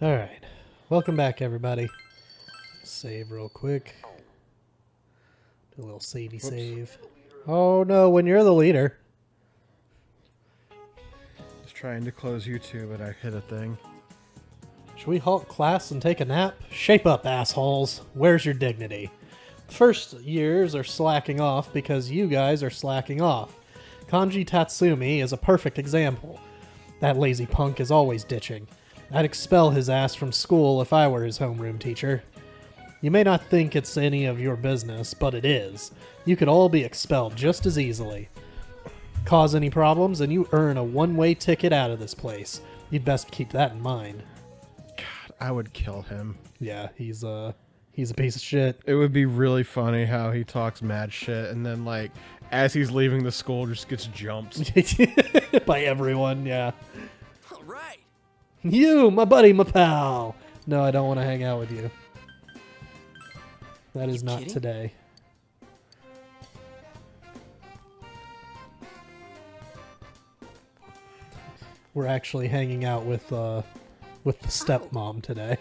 Alright. Welcome back, everybody. Save real quick. Do a little savey save. Oh no, when you're the leader. Just trying to close YouTube, but I hit a thing. Should we halt class and take a nap? Shape up, assholes. Where's your dignity? The first years are slacking off because you guys are slacking off. Kanji Tatsumi is a perfect example. That lazy punk is always ditching. I'd expel his ass from school if I were his homeroom teacher. You may not think it's any of your business, but it is. You could all be expelled just as easily. Cause any problems and you earn a one-way ticket out of this place. You'd best keep that in mind. God, I would kill him. Yeah, he's a piece of shit. It would be really funny how he talks mad shit, and then, like, as he's leaving the school, just gets jumped. By everyone, yeah. All right. You, my buddy, my pal. No, I don't want to hang out with you. That is not kidding? today. We're actually hanging out with the stepmom today.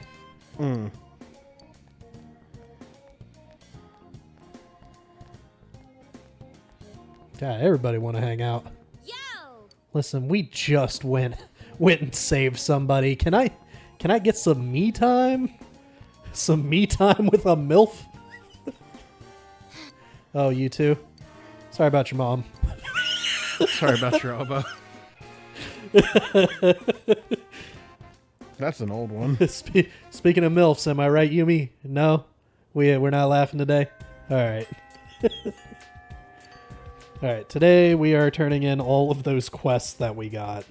Mm. God, everybody want to hang out. Yo! Listen, we just went and saved somebody. Can I get some me time? Some me time with a MILF? Oh, you too? Sorry about your mom. Sorry about your elbow. That's an old one. Speaking of MILFs, am I right, Yumi? No? We're not laughing today? Alright. Alright, today we are turning in all of those quests that we got.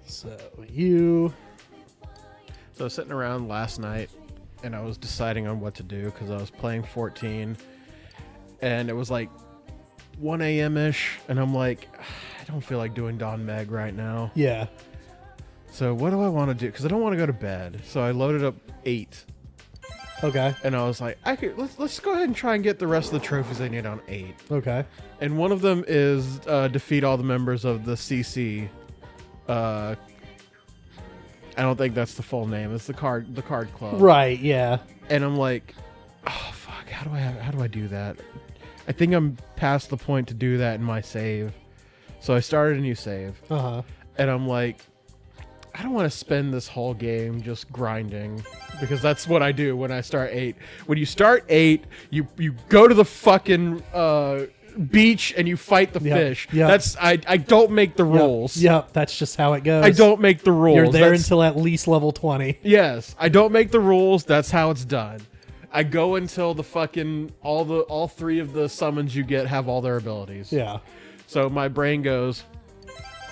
So, you... So I was sitting around last night, and I was deciding on what to do, because I was playing 14, and it was like 1 a.m.-ish, and I'm like, I don't feel like doing Don Meg right now. Yeah. So what do I want to do? Because I don't want to go to bed. So I loaded up 8. Okay. And I was like, let's go ahead and try and get the rest of the trophies I need on 8. Okay. And one of them is defeat all the members of the CC. I don't think that's the full name. It's the card club. Right, yeah. And I'm like, oh fuck, how do I do that? I think I'm past the point to do that in my save. So I started a new save. Uh-huh. And I'm like, I don't want to spend this whole game just grinding, because that's what I do when I start 8. When you start 8, you go to the fucking beach and you fight the fish. Yep. That's I don't make the rules. Yep, that's just how it goes. I don't make the rules. You're there until at least level 20. Yes, I don't make the rules. That's how it's done. I go until the fucking all 3 of the summons you get have all their abilities. Yeah. So my brain goes,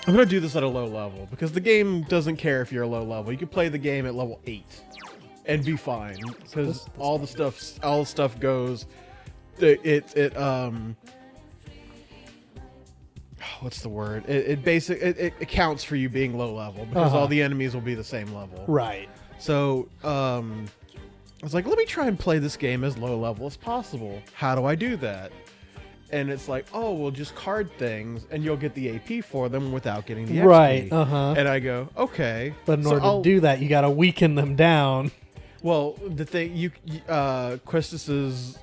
I'm going to do this at a low level, because the game doesn't care if you're a low level. You can play the game at level 8 and be fine, because all the stuff goes, what's the word? It accounts for you being low level, because all the enemies will be the same level. Right. So, I was like, let me try and play this game as low level as possible. How do I do that? And it's like, oh, well, just card things, and you'll get the AP for them without getting the XP. Right, uh-huh. And I go, okay. But in order to do that, you gotta weaken them down. Well, the thing, Christus is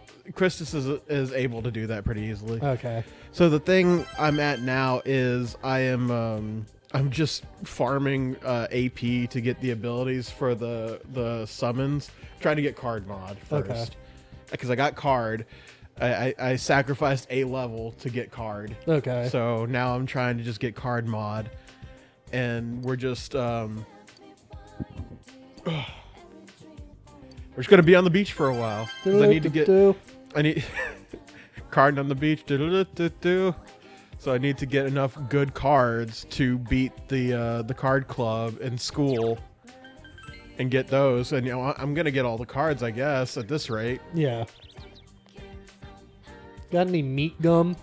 able to do that pretty easily. Okay. So the thing I'm at now is I'm just farming AP to get the abilities for the summons. I'm trying to get card mod first. Because I got card. I sacrificed a level to get card. Okay. So now I'm trying to just get card mod. And we're just we're just gonna be on the beach for a while. 'Cause I need to get card on the beach. So I need to get enough good cards to beat the card club in school and get those. And I'm gonna get all the cards, I guess, at this rate. Yeah. Got any meat gum?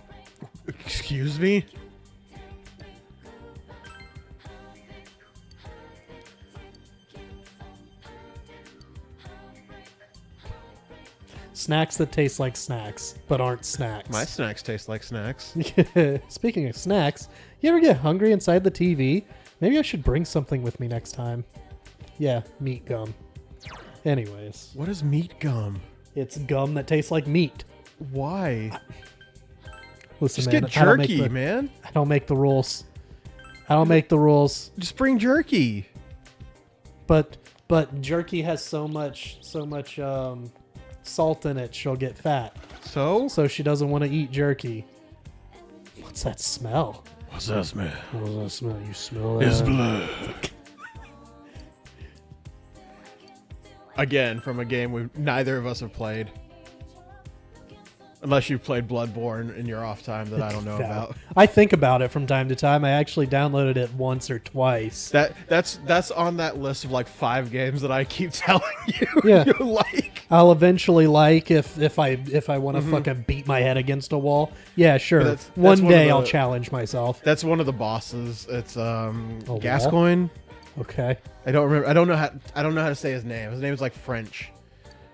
Excuse me? Snacks that taste like snacks, but aren't snacks. My snacks taste like snacks. Speaking of snacks, you ever get hungry inside the TV? Maybe I should bring something with me next time. Yeah, meat gum. Anyways, What is meat gum? it's gum that tastes like meat. Why? Listen, Just man, get jerky, man. I don't make the rules. I don't make the rules. Just bring jerky. But jerky has so much salt in it, she'll get fat. So So she doesn't want to eat jerky. What's that smell? what's that smell? What does that smell? You smell that? It's blood. Again, from a game neither of us have played. Unless you've played Bloodborne in your off time that I don't know No. about. I think about it from time to time. I actually downloaded it once or twice. That's on that list of like 5 games that I keep telling you. Yeah. You like. I'll eventually like if I want to fucking beat my head against a wall. Yeah, sure. That's one one of day the- I'll challenge myself. That's one of the bosses. It's wall? Gascoigne. Okay. I don't remember. I don't know how to say his name. His name is like French,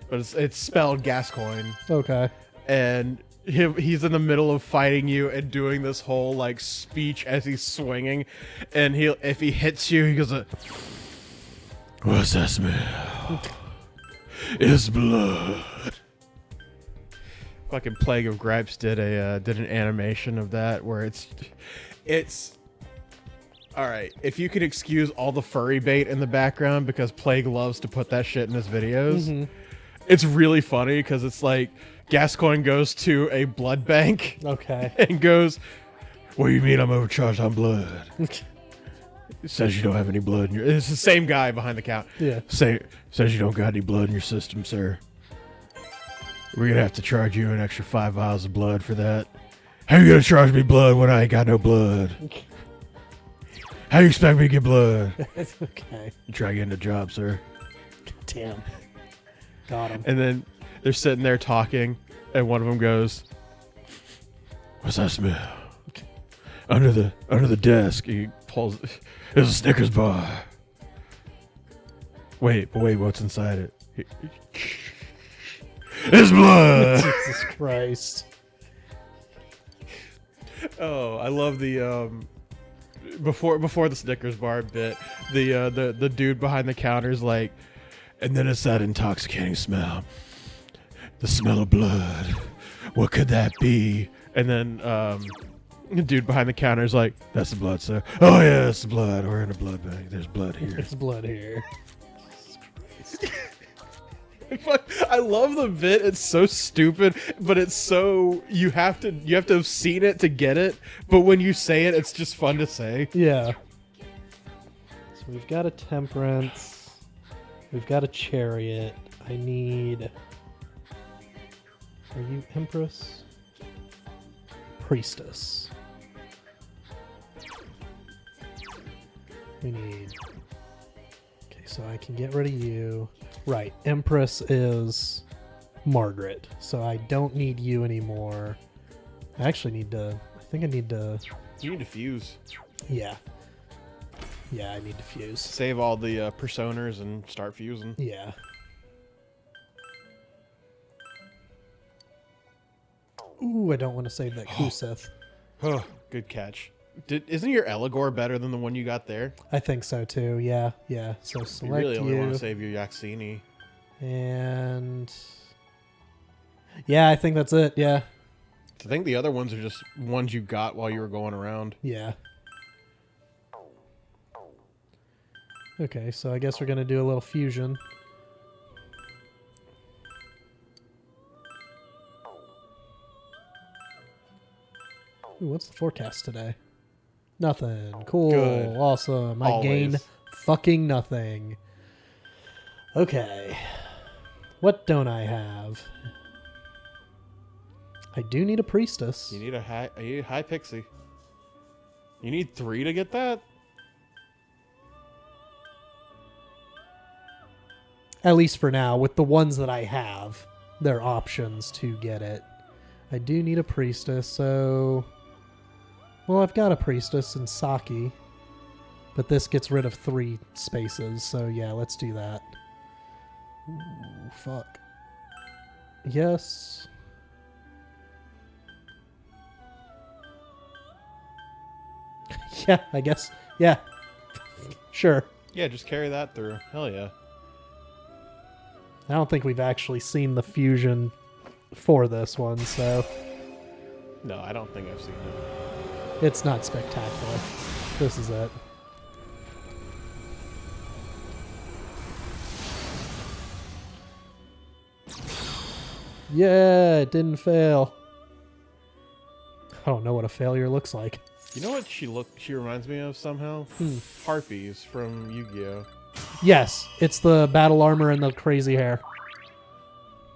but it's spelled Gascoigne. Okay. And he's in the middle of fighting you and doing this whole like speech as he's swinging, and if he hits you, he goes, "What's that smell? It's blood." Fucking Plague of Gripes did an animation of that where it's all right. If you could excuse all the furry bait in the background because Plague loves to put that shit in his videos, it's really funny because it's like Gascoigne goes to a blood bank Okay. and goes, "What do you mean I'm overcharged on blood?" It says you don't have any blood in your... It's the same guy behind the counter. Yeah. Says you don't got any blood in your system, sir. We're going to have to charge you an extra 5 vials of blood for that. How you going to charge me blood when I ain't got no blood? How you expect me to get blood? Okay. You try getting a job, sir. Damn. Got him. And then they're sitting there talking, and one of them goes, "What's that smell?" Under the desk. He pulls. There's a Snickers bar. Wait, what's inside it? It's blood. Jesus Christ. Oh, I love the before the Snickers bar bit. The dude behind the counter is like, and then it's that intoxicating smell. The smell of blood. What could that be? And then the dude behind the counter is like, "That's the blood, sir." "Oh yeah, it's the blood. We're in a blood bank. There's blood here." There's blood here. I love the bit. It's so stupid, but it's so you have to have seen it to get it. But when you say it, it's just fun to say. Yeah. So we've got a temperance. We've got a chariot. I need... Are you Empress? Priestess. We need... Okay, so I can get rid of you. Right, Empress is Margaret. So I don't need you anymore. I actually need to... I think I need to... You need to fuse. Yeah. Yeah, I need to fuse. Save all the personas and start fusing. Yeah. Ooh, I don't want to save that Kuseth. Oh, good catch. Isn't your Eligor better than the one you got there? I think so too. Yeah, yeah. So You select really only want you, to save your Yaxini. and yeah, I think that's it. Yeah, I think the other ones are just ones you got while you were going around. yeah. Okay, so I guess we're gonna do a little fusion. Ooh, what's the forecast today? Nothing. Cool. Good. Awesome. I gain Always. fucking nothing. Okay. What don't I have? I do need a priestess. You need a high pixie. You need 3 to get that? At least for now. With the ones that I have, there are options to get it. I do need a priestess, so... Well, I've got a priestess in Saki. But this gets rid of 3 spaces, so yeah, let's do that. Ooh, fuck. Yes. Yeah, I guess. Yeah. Sure. Yeah, just carry that through. Hell yeah. I don't think we've actually seen the fusion for this one, so No, I don't think I've seen it. it's not spectacular. This is it. Yeah, it didn't fail. I don't know what a failure looks like. You know what she reminds me of somehow? Harpies from Yu-Gi-Oh! Yes, it's the battle armor and the crazy hair.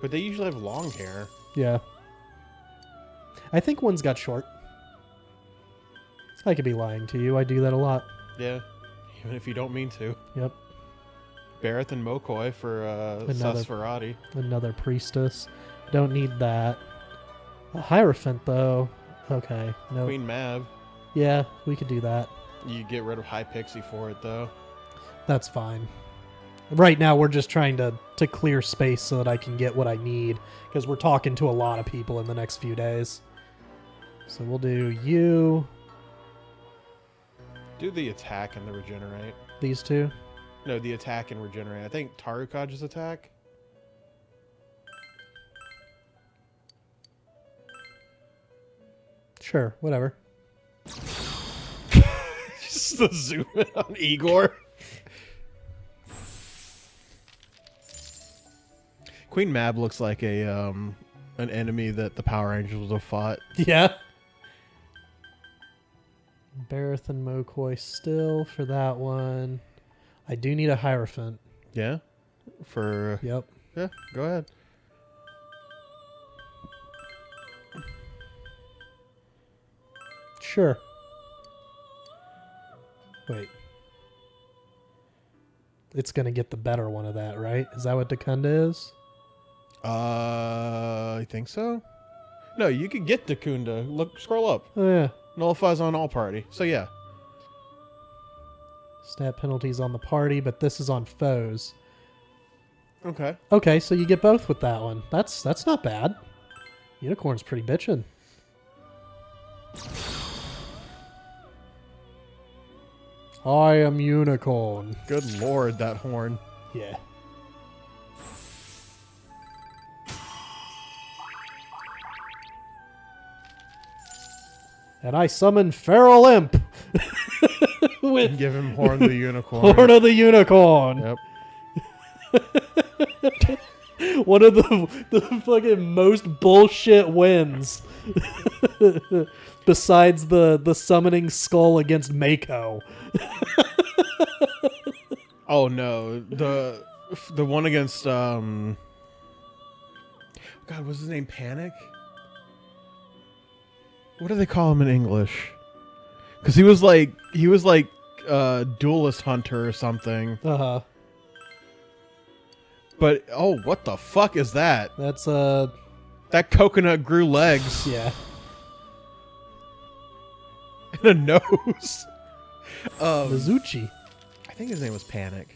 But they usually have long hair. Yeah. I think one's got short. I could be lying to you. I do that a lot. Yeah. Even if you don't mean to. Yep. Bareth and Mokoi for Sasfarati. Another priestess. Don't need that. A Hierophant, though. Okay. No. Queen Mab. Yeah, we could do that. You get rid of High Pixie for it, though. That's fine. Right now, we're just trying to clear space so that I can get what I need, because we're talking to a lot of people in the next few days. So we'll do you. Do the attack and the regenerate. These two? No, the attack and regenerate. I think Tarukage's attack. Sure, whatever. Just the zoom in on Igor. Queen Mab looks like a an enemy that the Power Rangers would have fought. Yeah. Bareth and Mokoi still for that one. I do need a Hierophant. Yeah? For... Yep. Yeah, go ahead. Sure. Wait. It's going to get the better one of that, right? Is that what Dakunda is? I think so. No, you could get Dakunda. Look, scroll up. Oh, yeah. Nullifies on all party. So, yeah. Stat penalties on the party, but this is on foes. Okay. Okay, so you get both with that one. That's not bad. Unicorn's pretty bitchin'. I am Unicorn. Good lord, that horn. Yeah. And I summon Feral Imp. With Give him Horn the Unicorn. Horn of the Unicorn. Yep. One of the fucking most bullshit wins. Besides the summoning skull against Mako. Oh no, the one against God, what's his name? Panic? What do they call him in English? Because he was like duelist hunter or something. Uh-huh. But oh, what the fuck is that? That's That coconut grew legs yeah. and a nose. Mizuchi. I think his name was Panic.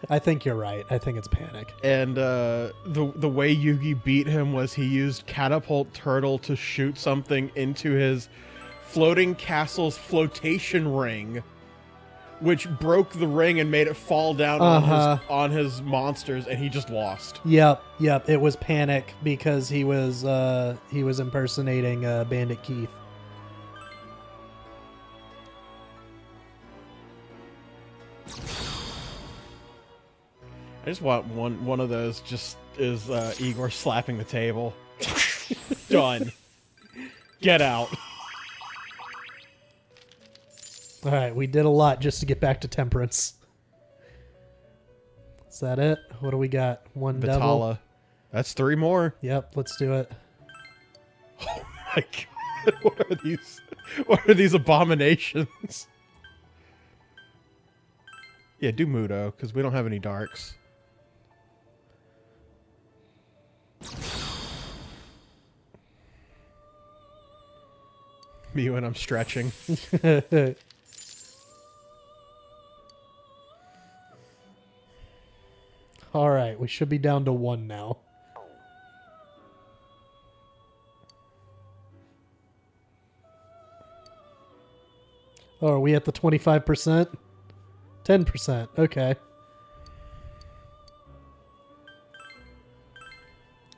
I think you're right. I think it's Panic. And the way Yugi beat him was he used Catapult Turtle to shoot something into his floating castle's flotation ring, which broke the ring and made it fall down on his monsters, and he just lost. Yep. It was Panic because he was impersonating Bandit Keith. I just want one of those. Just is Igor slapping the table. Done. Get out. All right, we did a lot just to get back to Temperance. Is that it? What do we got? One devil. Vitala. That's 3 more. Yep, let's do it. Oh my god! What are these? What are these abominations? Yeah, do Mudo because we don't have any darks. Me when I'm stretching. All right, we should be down to 1 now. Oh, are we at the 25%? 10%. Okay.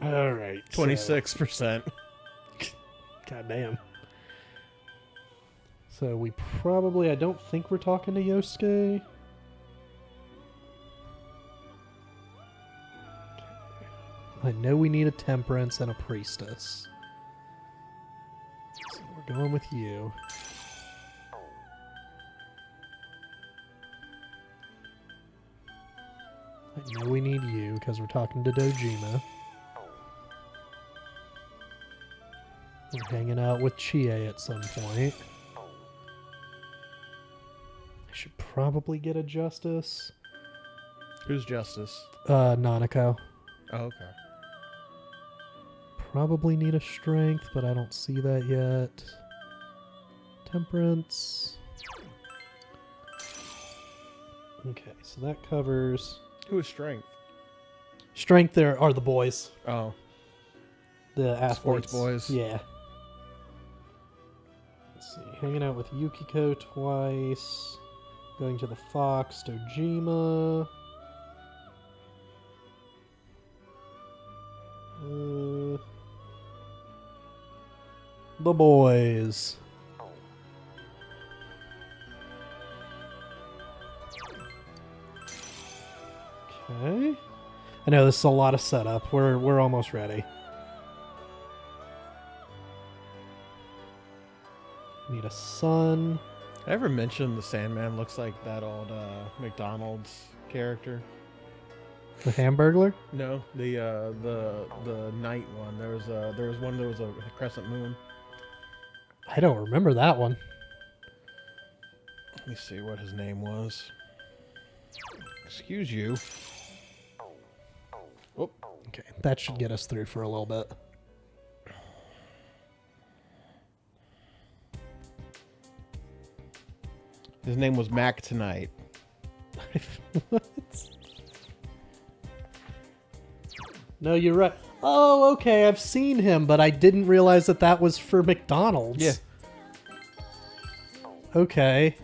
All right. 26%. God damn. So we probably... I don't think we're talking to Yosuke. I know we need a temperance and a priestess. So we're going with you. I know we need you because we're talking to Dojima. We're hanging out with Chie at some point. I should probably get a justice. Who's Justice? Nanako. Oh, okay. Probably need a strength, but I don't see that yet. Temperance. Okay, so that covers... Who is Strength? Strength there are the boys. Oh. The athletes. Sports boys. Yeah. Let's see. Hanging out with Yukiko twice. Going to the Fox, Dojima. The boys. Okay. I know this is a lot of setup. We're almost ready. Need a son. Did I ever mention the Sandman looks like that old McDonald's character? The Hamburglar? No, the night one. There was a crescent moon. I don't remember that one. Let me see what his name was. Excuse you. Oh, Okay, that should get us through for a little bit. his name was Mac Tonight. What? No, you're right. Oh, okay, I've seen him, but I didn't realize that that was for McDonald's. Yeah. Okay.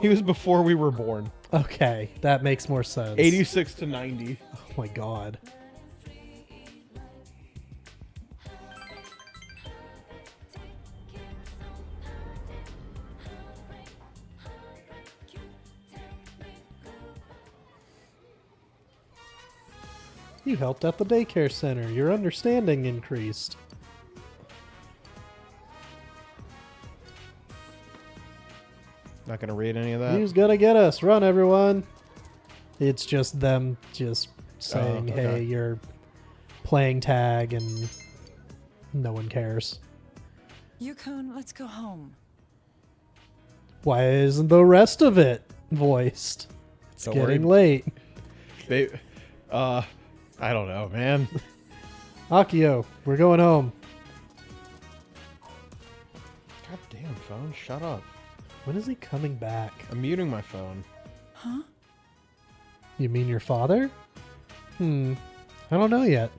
He was before we were born. Okay, that makes more sense. 86 to 90. Oh my god. You helped at the daycare center. Your understanding increased. Not gonna read any of that. Who's gonna get us? Run, everyone. It's just them just saying, okay. hey, you're playing tag and no one cares. Yukon, let's go home. Why isn't the rest of it voiced? It's Don't getting worry. late. They, I don't know, man. Akio, we're going home. God damn phone, shut up. When is he coming back? I'm muting my phone. Huh? You mean your father? I don't know yet.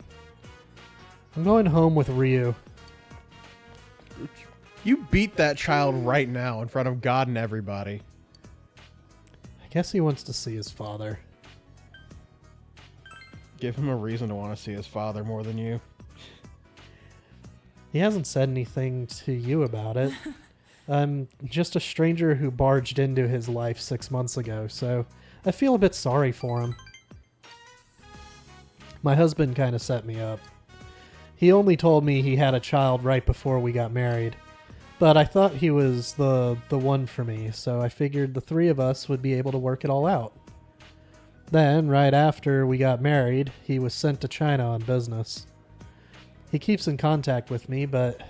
I'm going home with Ryu. You beat that child right now in front of God and everybody. I guess he wants to see his father. Give him a reason to want to see his father more than you. He hasn't said anything to you about it. I'm just a stranger who barged into his life 6 months ago, so I feel a bit sorry for him. My husband kind of set me up. He only told me he had a child right before we got married, but I thought he was the one for me, so I figured the three of us would be able to work it all out. Then, right after we got married, he was sent to China on business. He keeps in contact with me, but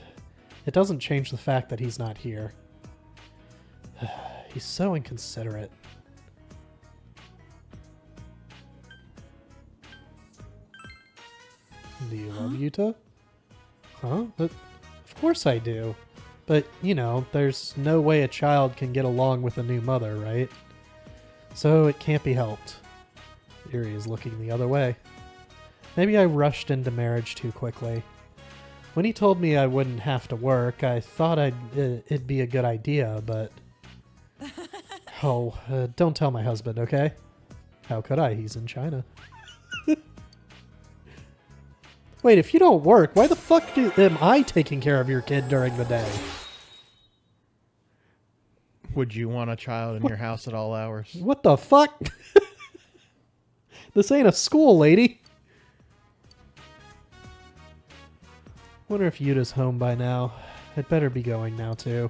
it doesn't change the fact that he's not here. He's so inconsiderate. Do you love Yuta? Huh? But of course I do. But, you know, there's no way a child can get along with a new mother, right? So it can't be helped. Yuri is looking the other way. Maybe I rushed into marriage too quickly. When he told me I wouldn't have to work, I thought it'd be a good idea, but Oh, don't tell my husband, okay? How could I? He's in China. Wait, if you don't work, why the fuck am I taking care of your kid during the day? Would you want a child in your house at all hours? What the fuck? This ain't a school, lady. Wonder if Yuda's home by now. It better be going now, too.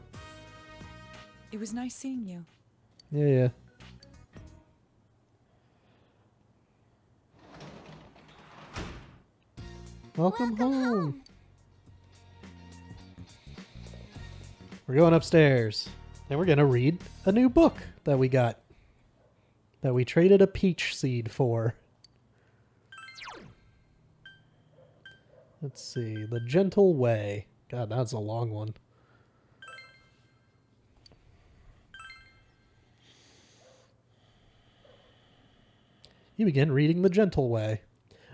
It was nice seeing you. Yeah. Welcome home. We're going upstairs. And we're going to read a new book that we got. That we traded a peach seed for. Let's see. The Gentle Way. God, that's a long one. You begin reading The Gentle Way.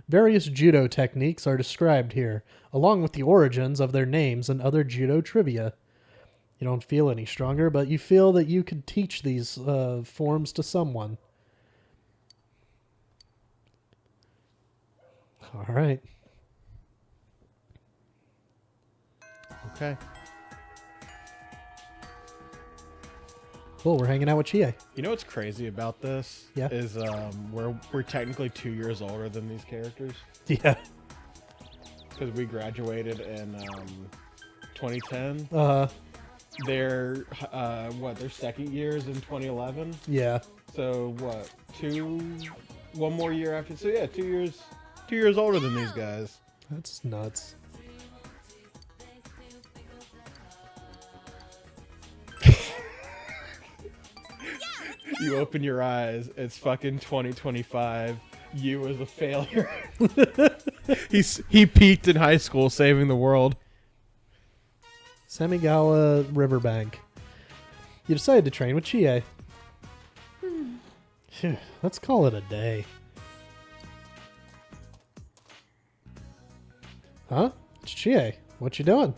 Various judo techniques are described here, along with the origins of their names and other judo trivia. You don't feel any stronger, but you feel that you could teach these forms to someone. All right. Okay. Cool, we're hanging out with Chie. You know what's crazy about this? Yeah. Is we're technically 2 years older than these characters Yeah. because we graduated in 2010. Their their second years in 2011. Yeah. So what? One more year after. So yeah, 2 years older than these guys. That's nuts. You open your eyes, it's fucking 2025. You as a failure. He peaked in high school saving the world. Semigawa Riverbank. You decided to train with Chie. Phew, let's call it a day. Huh? It's Chie. What you doing?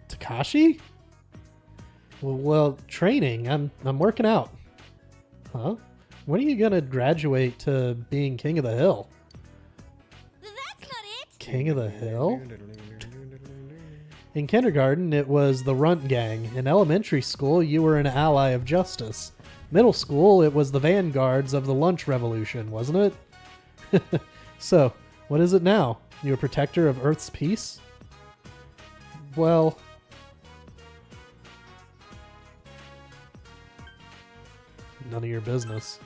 Takashi? Well, training. I'm working out. Huh? When are you gonna graduate to being King of the Hill? That's not it. King of the Hill? In kindergarten, it was the Runt Gang. In elementary school, you were an ally of justice. Middle school, it was the vanguards of the lunch revolution, wasn't it? So, what is it now? You a protector of Earth's peace? Well... none of your business.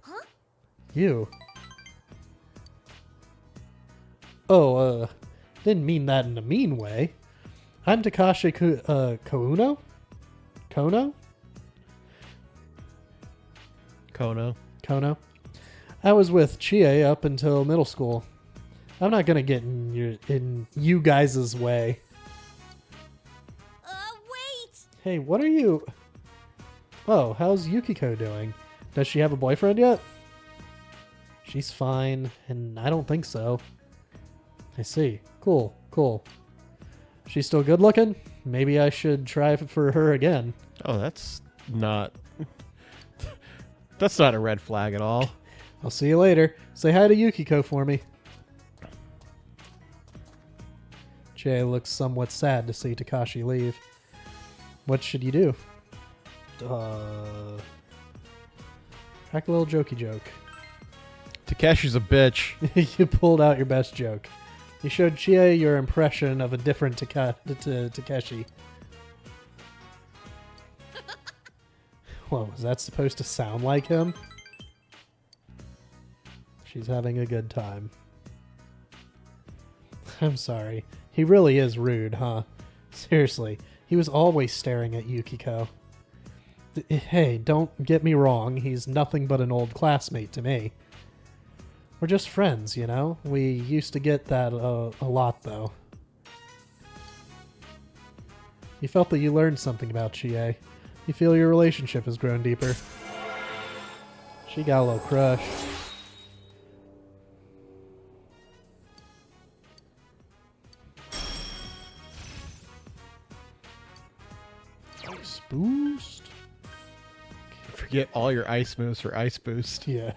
Huh? You. Oh, didn't mean that in a mean way. I'm Takashi Kouno? Kono? Kono. I was with Chie up until middle school. I'm not gonna get in you guys' way. Wait. Hey, what are you... Oh, how's Yukiko doing? Does she have a boyfriend yet? She's fine, and I don't think so. I see. Cool. She's still good looking? Maybe I should try for her again. Oh, that's not a red flag at all. I'll see you later. Say hi to Yukiko for me. Jay looks somewhat sad to see Takashi leave. What should you do? Crack a little jokey joke. Takeshi's a bitch. You pulled out your best joke. You showed Chie your impression of a different Takeshi. Well, was that supposed to sound like him? She's having a good time. I'm sorry. He really is rude, huh? Seriously, he was always staring at Yukiko. Hey, don't get me wrong. He's nothing but an old classmate to me. We're just friends, you know? We used to get that a lot, though. You felt that you learned something about Chie. You feel your relationship has grown deeper. She got a little crush. Ice boost. Forget all your ice moves for ice boost. Yeah.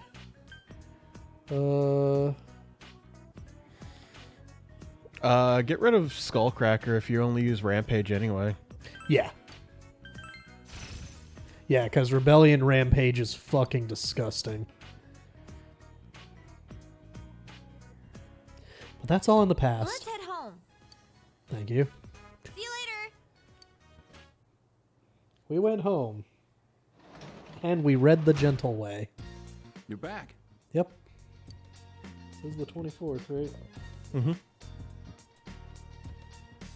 Get rid of Skullcracker if you only use Rampage anyway. Yeah. Yeah, because Rebellion Rampage is fucking disgusting. But that's all in the past. Let's head home. Thank you. See you later. We went home. And we read The Gentle Way. You're back. Yep. This is the 24th, right? Mm-hmm.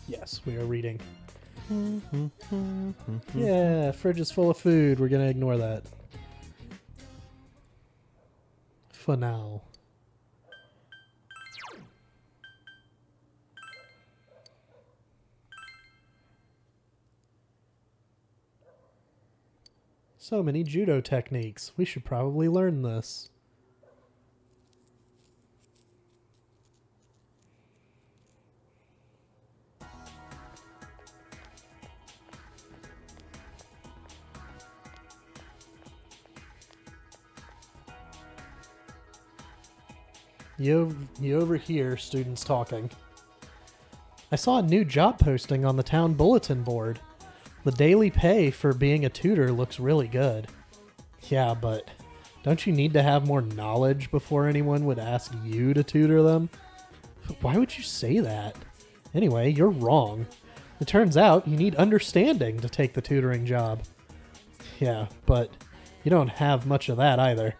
Yes, we are reading. Yeah, fridge is full of food. We're gonna ignore that. For now. So many judo techniques. We should probably learn this. You overhear students talking. I saw a new job posting on the town bulletin board. The daily pay for being a tutor looks really good. Yeah, but don't you need to have more knowledge before anyone would ask you to tutor them? Why would you say that? Anyway, you're wrong. It turns out you need understanding to take the tutoring job. Yeah, but you don't have much of that either.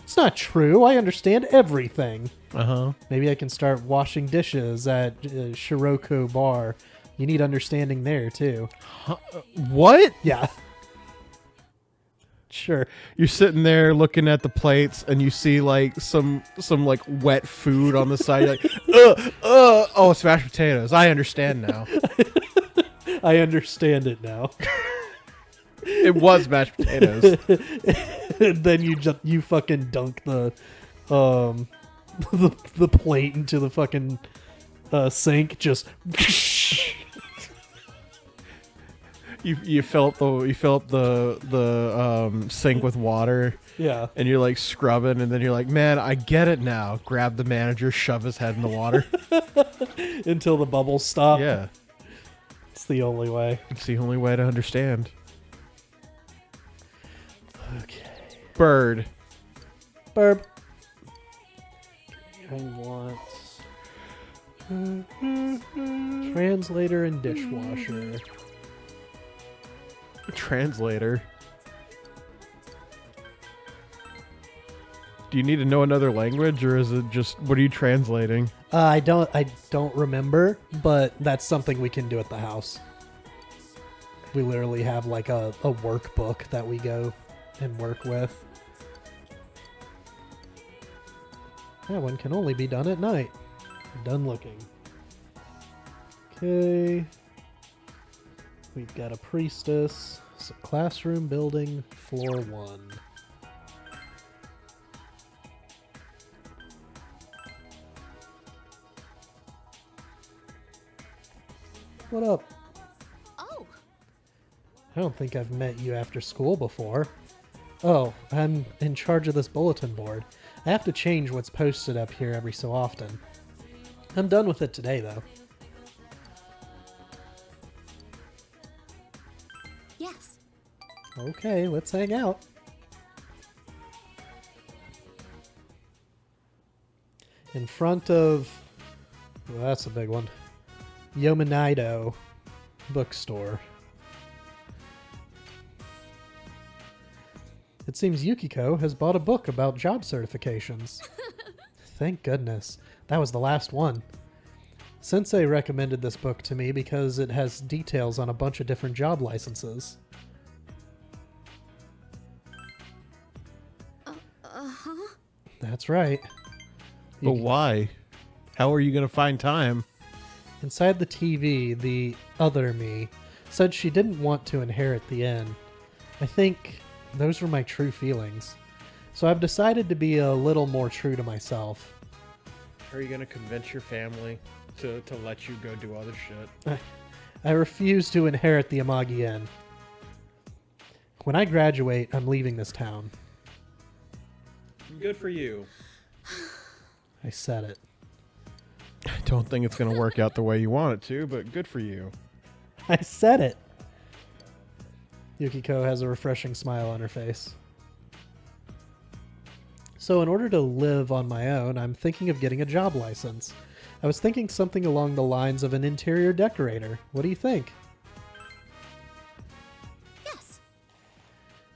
It's not true. I understand everything. Uh-huh. Maybe I can start washing dishes at Shiroko Bar. You need understanding there, too. What? Yeah. Sure. You're sitting there looking at the plates and you see like some like wet food on the side. You're like, oh, it's mashed potatoes. I understand now. I understand it now. It was mashed potatoes. And then you fucking dunk the the plate into the fucking sink. Just you fill up the sink with water. yeah. And you're like scrubbing, and then you're like, man, I get it now. Grab the manager, shove his head in the water. Until the bubbles stop. Yeah, It's the only way. it's the only way to understand. Okay. Bird. Burb. I want translator and dishwasher. Translator. Do you need to know another language, or is it just what are you translating? I don't remember, but that's something we can do at the house. We literally have like a workbook that we go and work with. That one can only be done at night. I'm done looking. Okay. We've got a priestess. So classroom building, floor 1. What up? Oh, I don't think I've met you after school before. Oh, I'm in charge of this bulletin board. I have to change what's posted up here every so often. I'm done with it today, though. yes. Okay, let's hang out. In front of... Well, that's a big one. Yomanaido bookstore. It seems Yukiko has bought a book about job certifications. Thank goodness. That was the last one. Sensei recommended this book to me because it has details on a bunch of different job licenses. Uh-huh. That's right. But why? How are you going to find time? Inside the TV, the other me said she didn't want to inherit the inn. I think those were my true feelings. So I've decided to be a little more true to myself. How are you going to convince your family to let you go do other shit? I refuse to inherit the Amagi Inn. When I graduate, I'm leaving this town. Good for you. I said it. I don't think it's going to work out the way you want it to, but good for you. I said it. Yukiko has a refreshing smile on her face. So in order to live on my own, I'm thinking of getting a job license. I was thinking something along the lines of an interior decorator. What do you think? Yes.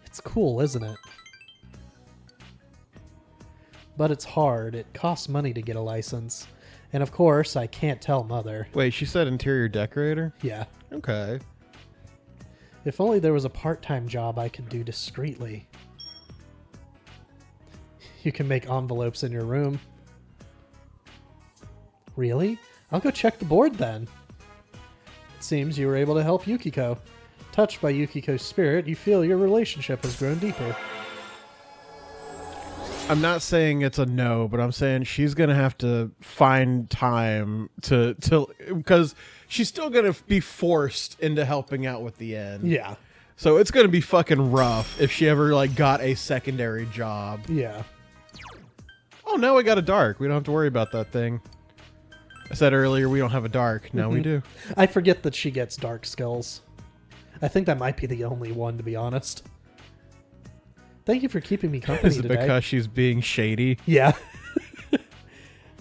It's cool, isn't it? But it's hard. It costs money to get a license. And of course, I can't tell Mother. Wait, she said interior decorator? Yeah. Okay. If only there was a part-time job I could do discreetly. You can make envelopes in your room. Really? I'll go check the board then. It seems you were able to help Yukiko. Touched by Yukiko's spirit, you feel your relationship has grown deeper. I'm not saying it's a no, but I'm saying she's going to have to find time to because she's still going to be forced into helping out with the end. Yeah. So it's going to be fucking rough if she ever like got a secondary job. Yeah. Oh, now we got a dark. We don't have to worry about that thing. I said earlier we don't have a dark. Now we do. I forget that she gets dark skills. I think that might be the only one, to be honest. Thank you for keeping me company Is it today. because she's being shady? Yeah. I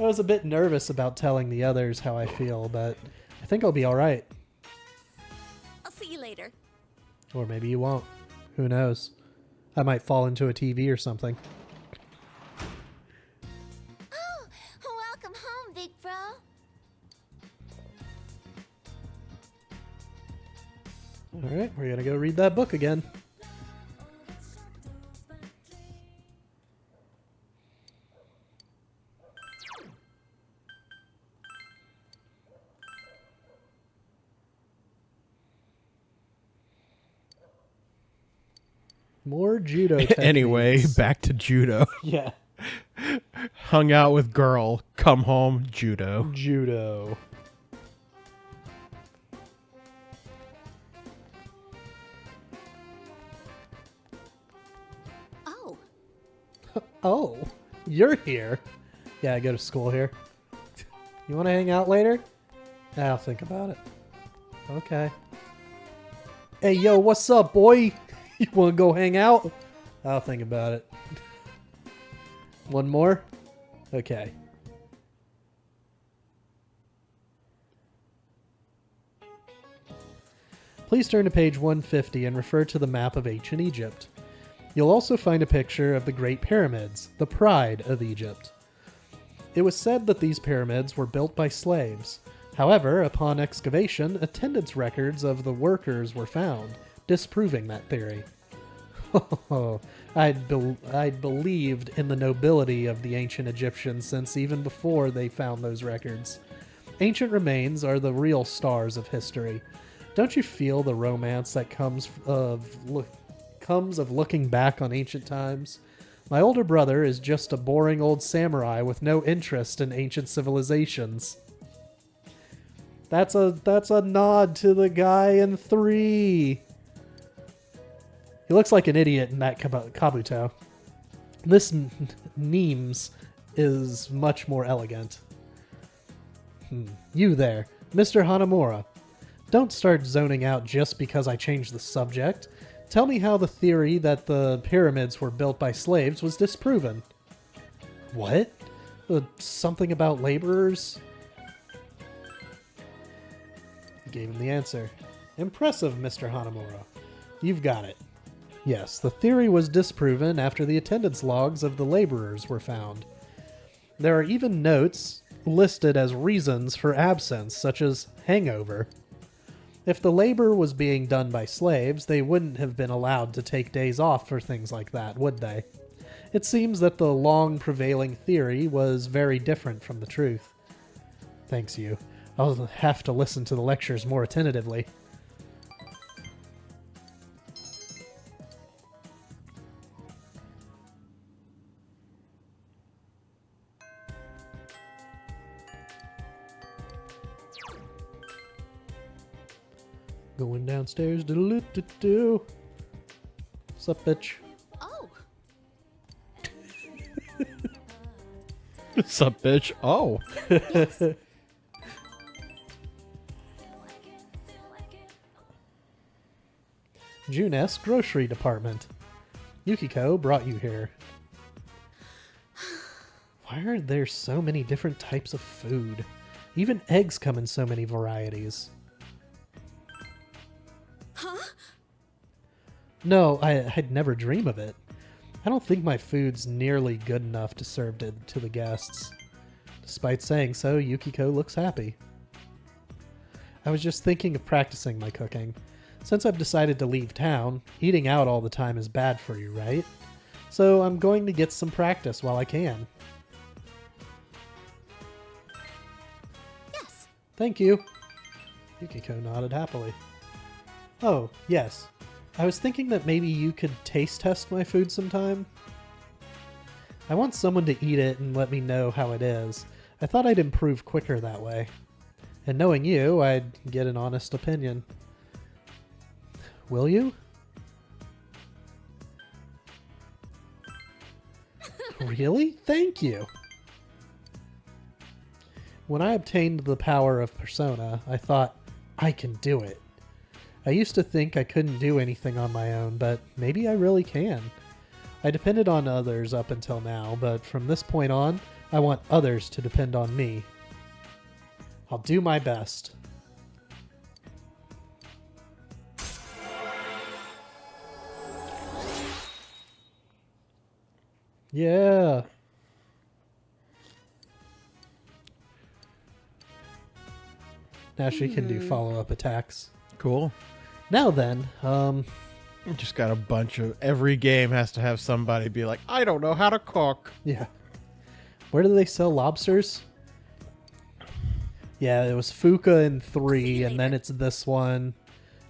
was a bit nervous about telling the others how I feel, but I think I'll be all right. I'll see you later. Or maybe you won't. Who knows? I might fall into a TV or something. Oh, welcome home, big bro. All right, we're going to go read that book again. More judo techniques. Anyway, back to judo. Yeah. Hung out with girl, come home, judo. Judo. Oh, Oh, you're here. Yeah, I go to school here. You want to hang out later? I'll think about it. Okay. Hey, yo, what's up, boy? You want to go hang out? I'll think about it. One more? Okay. Please turn to page 150 and refer to the map of ancient Egypt. You'll also find a picture of the Great Pyramids, the pride of Egypt. It was said that these pyramids were built by slaves. However, upon excavation, attendance records of the workers were found, disproving that theory. I'd believed in the nobility of the ancient Egyptians since even before they found those records. Ancient remains are the real stars of history. Don't you feel the romance that comes of looking back on ancient times? My older brother is just a boring old samurai with no interest in ancient civilizations. That's a nod to the guy in 3. He looks like an idiot in that Kabuto. This Neems is much more elegant. You there, Mr. Hanamura. Don't start zoning out just because I changed the subject. Tell me how the theory that the pyramids were built by slaves was disproven. What? Something about laborers? He gave him the answer. Impressive, Mr. Hanamura. You've got it. Yes, the theory was disproven after the attendance logs of the laborers were found. There are even notes listed as reasons for absence, such as hangover. If the labor was being done by slaves, they wouldn't have been allowed to take days off for things like that, would they? It seems that the long prevailing theory was very different from the truth. Thanks, you. I'll have to listen to the lectures more attentively. Going downstairs. Do-do-do-do. Sup, bitch? Oh, Sup, bitch? Oh. Junes Grocery Department. Yukiko brought you here. Why are there so many different types of food? Even eggs come in so many varieties. huh? No, I'd never dream of it. I don't think my food's nearly good enough to serve to the guests. Despite saying so, Yukiko looks happy. I was just thinking of practicing my cooking. Since I've decided to leave town, eating out all the time is bad for you, right? So I'm going to get some practice while I can. Yes. Thank you. Yukiko nodded happily. Oh, yes. I was thinking that maybe you could taste test my food sometime. I want someone to eat it and let me know how it is. I thought I'd improve quicker that way. And knowing you, I'd get an honest opinion. Will you? Really? Thank you. When I obtained the power of Persona, I thought, I can do it. I used to think I couldn't do anything on my own, but maybe I really can. I depended on others up until now, but from this point on, I want others to depend on me. I'll do my best. Yeah. Now she can do follow-up attacks. Cool. Now then, Just got a bunch of... Every game has to have somebody be like, I don't know how to cook. yeah. Where do they sell lobsters? Yeah, it was Fuka in 3, and then it's this one.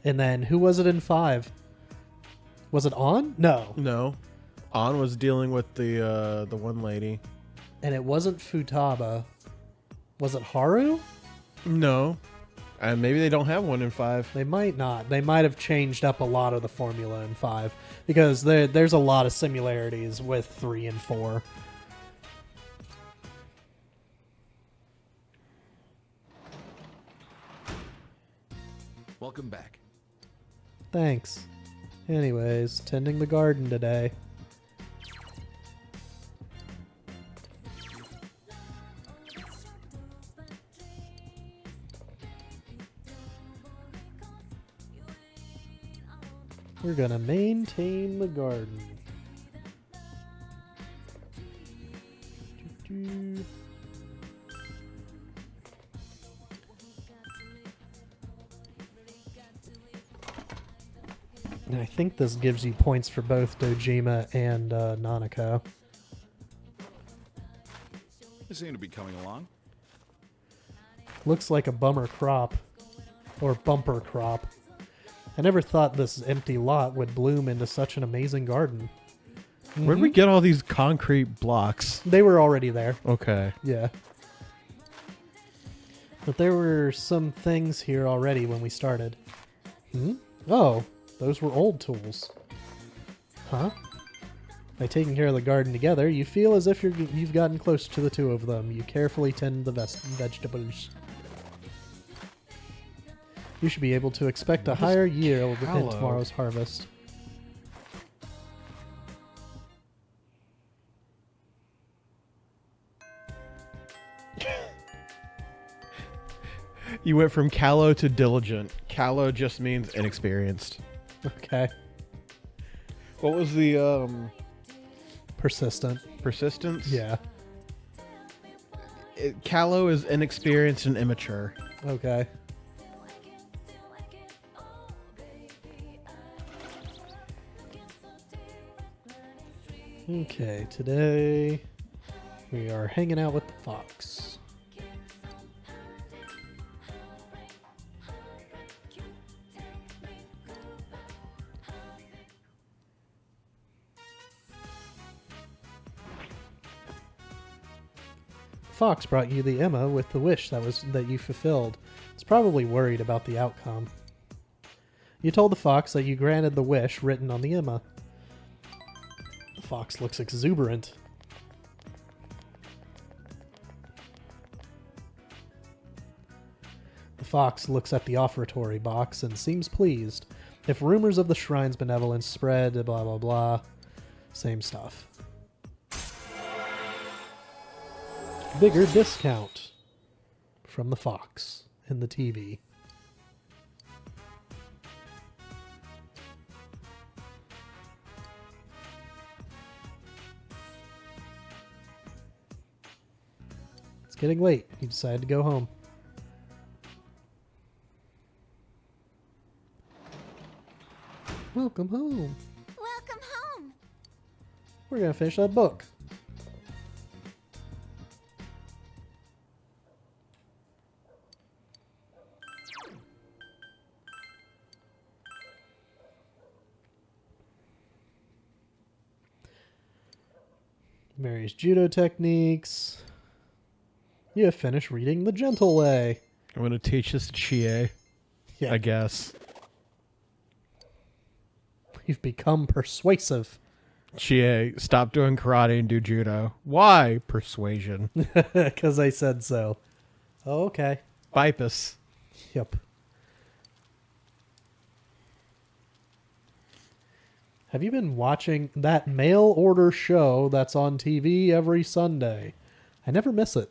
And then, who was it in 5? Was it On? No. No. On was dealing with the one lady. And it wasn't Futaba. Was it Haru? No. And maybe they don't have one in 5. They might not. They might have changed up a lot of the formula in 5. Because there's a lot of similarities with 3 and 4. Welcome back. Thanks. Anyways, tending the garden today. We're gonna maintain the garden. Doo-doo. And I think this gives you points for both Dojima and Nanako. They seem to be coming along. Looks like a bummer crop. Or bumper crop. I never thought this empty lot would bloom into such an amazing garden. Where'd we get all these concrete blocks? They were already there. Okay. Yeah. But there were some things here already when we started. Oh, those were old tools. Huh? By taking care of the garden together, you feel as if you've gotten closer to the two of them. You carefully tend the vegetables. You should be able to expect a higher yield in Hello. tomorrow's harvest. You went from callow to diligent. Callow just means inexperienced. Okay. What was the Persistent. persistence? Yeah. Callow is inexperienced and immature. Okay. Okay, today we are hanging out with the fox. Fox brought you the Emma with the wish that you fulfilled. It's probably worried about the outcome. You told the fox that you granted the wish written on the Emma. Fox looks exuberant. The fox looks at the offertory box and seems pleased. If rumors of the shrine's benevolence spread, blah blah blah. Same stuff. Bigger discount from the fox in the TV. It's getting late. You decided to go home. Welcome home. Welcome home. We're going to finish that book. Various judo techniques. You have finished reading The Gentle Way. I'm going to teach this to Chie, Yeah. I guess. You've become persuasive. Chie, stop doing karate and do judo. Why? Persuasion. Because I said so. Oh, okay. Bipus. Yep. Have you been watching that mail order show that's on TV every Sunday? I never miss it.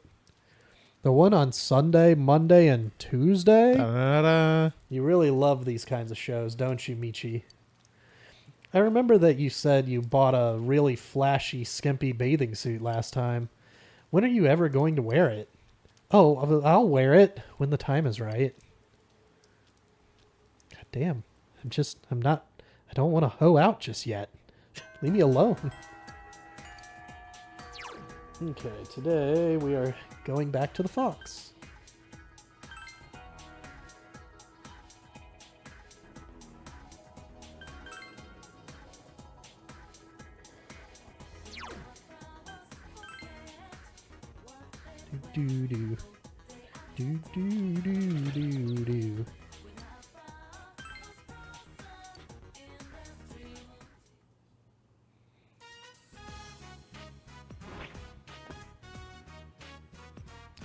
The one on Sunday, Monday, and Tuesday? Da-da-da. You really love these kinds of shows, don't you, Michi? I remember that you said you bought a really flashy, skimpy bathing suit last time. When are you ever going to wear it? Oh, I'll wear it when the time is right. God damn. I don't want to hoe out just yet. Leave me alone. Okay, today we are going back to the fox. Do do do do do do do.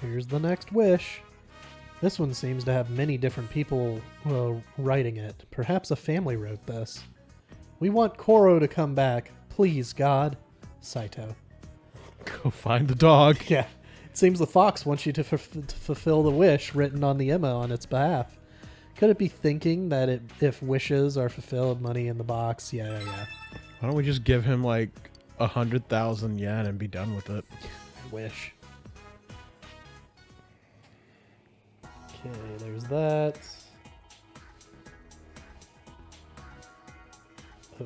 Here's the next wish. This one seems to have many different people writing it. Perhaps a family wrote this. We want Koro to come back. Please, God. Saito. Go find the dog. Yeah. It seems the fox wants you to fulfill the wish written on the Emma on its behalf. Could it be thinking that if wishes are fulfilled, money in the box? Yeah. Why don't we just give him like 100,000 yen and be done with it? I wish. Okay, there's that.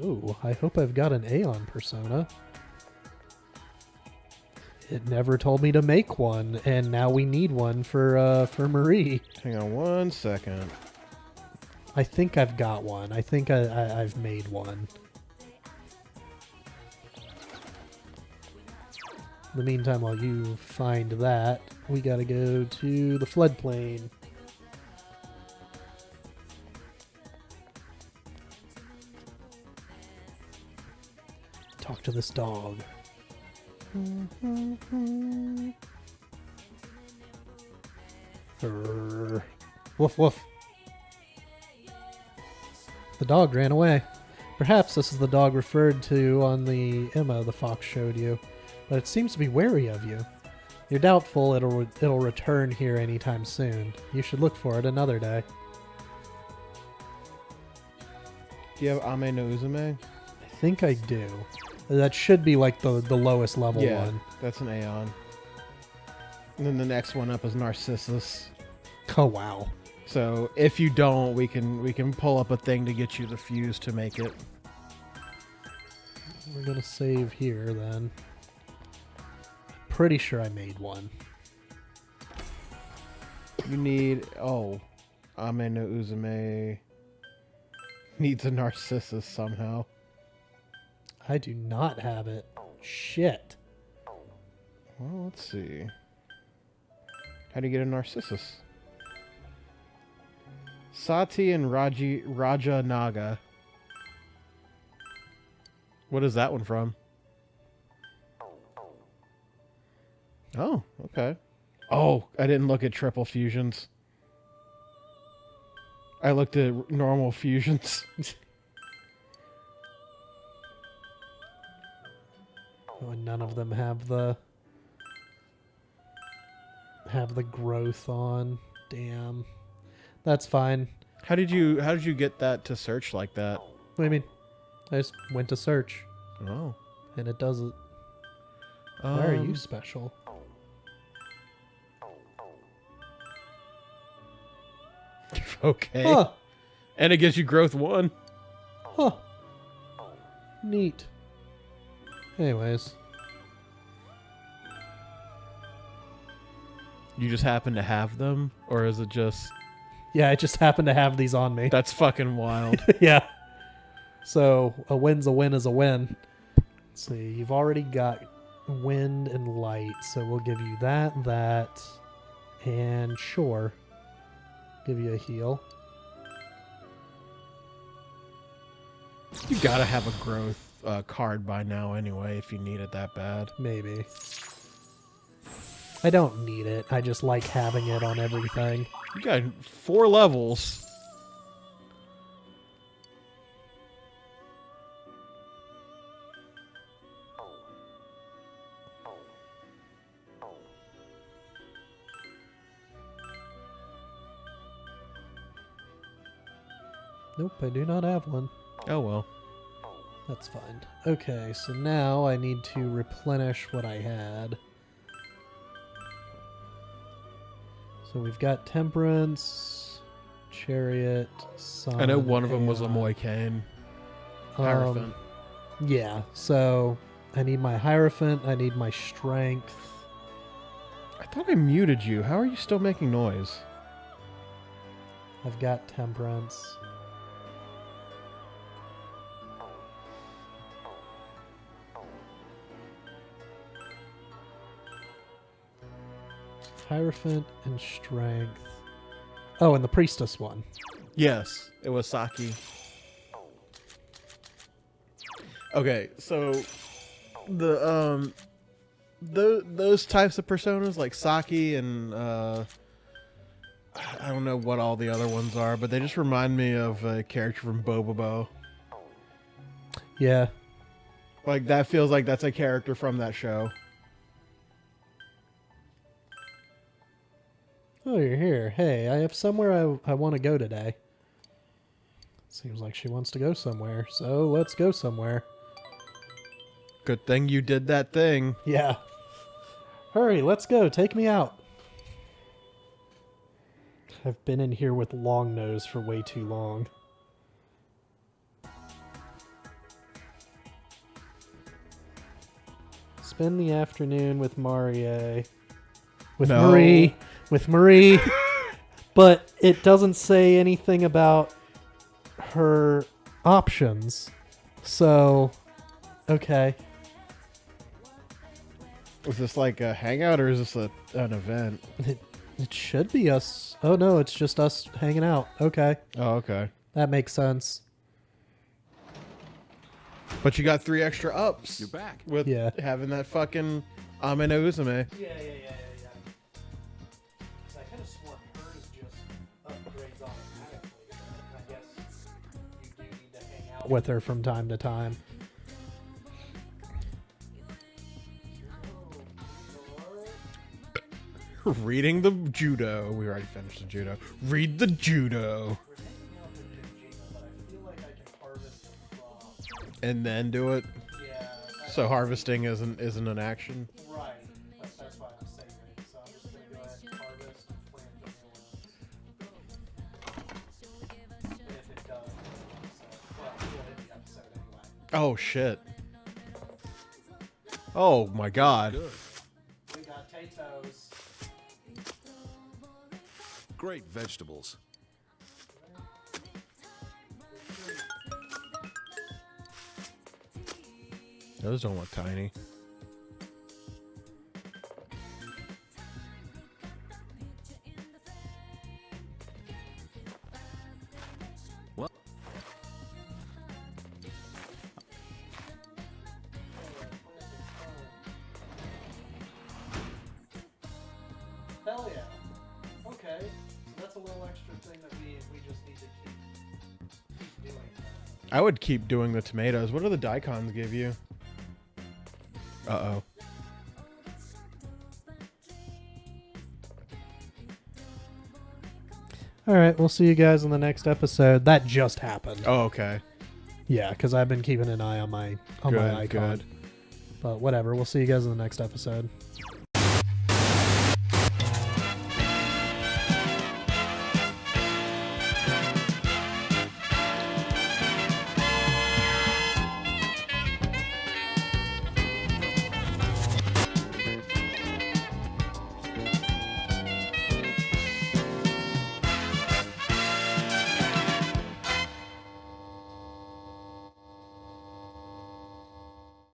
Oh, I hope I've got an Aeon persona. It never told me to make one, and now we need one for Marie. Hang on one second. I think I've got one. I think I've made one. In the meantime, while you find that, we gotta go to the floodplain. Talk to this dog. Woof woof. The dog ran away. Perhaps this is the dog referred to on the Emma the fox showed you, but it seems to be wary of you. You're doubtful it'll return here anytime soon. You should look for it another day. Do you have Ame no Uzume? I think I do. That should be like the lowest level one. That's an Aeon. And then the next one up is Narcissus. Oh wow. So if you don't, we can pull up a thing to get you the fuse to make it. We're gonna save here then. Pretty sure I made one. You need Ame no Uzume needs a Narcissus somehow. I do not have it. Shit. Well, let's see. How do you get a Narcissus? Sati and Raja Naga. What is that one from? Oh, okay. Oh, I didn't look at triple fusions. I looked at normal fusions. Oh, and none of them have the growth on. Damn. That's fine. How did you get that to search like that? What do you mean? I just went to search Oh. and it does it. Why are you special? Okay. Huh. And it gives you growth 1. Huh. Neat. Anyways. You just happen to have them? Or is it just... Yeah, I just happen to have these on me. That's fucking wild. Yeah. So a win's a win is a win. Let's see, you've already got wind and light, so we'll give you that, and sure. Give you a heal. You gotta have a growth card by now anyway if you need it that bad. Maybe. I don't need it. I just like having it on everything. You got 4 levels. Nope, I do not have one. Oh well. That's fine. Okay, so now I need to replenish what I had. So we've got Temperance, Chariot, Sun. I know one of them was a Aeon. Moicane. Hierophant. Yeah, so I need my Hierophant, I need my Strength. I thought I muted you. How are you still making noise? I've got Temperance. Hierophant and Strength. Oh, and the Priestess one. Yes, it was Saki. Okay, so those types of personas like Saki and I don't know what all the other ones are, but they just remind me of a character from Bobobo. Yeah. Like that feels like that's a character from that show. Oh, you're here. Hey, I have somewhere I want to go today. Seems like she wants to go somewhere, so let's go somewhere. Good thing you did that thing. Yeah. Hurry, let's go. Take me out. I've been in here with Long Nose for way too long. Spend the afternoon with Marie. With No. Marie. With Marie. But it doesn't say anything about her options. So, okay. Is this like a hangout or is this an event? It should be us. Oh no, it's just us hanging out. Okay. Oh, okay. That makes sense. But you got 3 extra ups. You're back. With Yeah. having that fucking Ameno Uzume. Yeah. I could have sworn hers just upgrades automatically. I guess you do need to hang out with her from time to time. Reading the Judo. We already finished the Judo. Read the Judo. And then do it. Yeah. So harvesting isn't an action. Right. That's why I'm saving it. So I'm just going to go ahead and harvest and plant the new ones. If it does. Well, we'll end the episode anyway. Oh shit. Oh my god. Good. We got potatoes. Great vegetables. Those don't look tiny. Well, little extra thing that we just need to keep doing. I would keep doing the tomatoes. What do the daikons give you? Uh-oh. All right, we'll see you guys in the next episode. That just happened. Oh, okay. Yeah, because I've been keeping an eye on my icon. Good. But whatever, we'll see you guys in the next episode.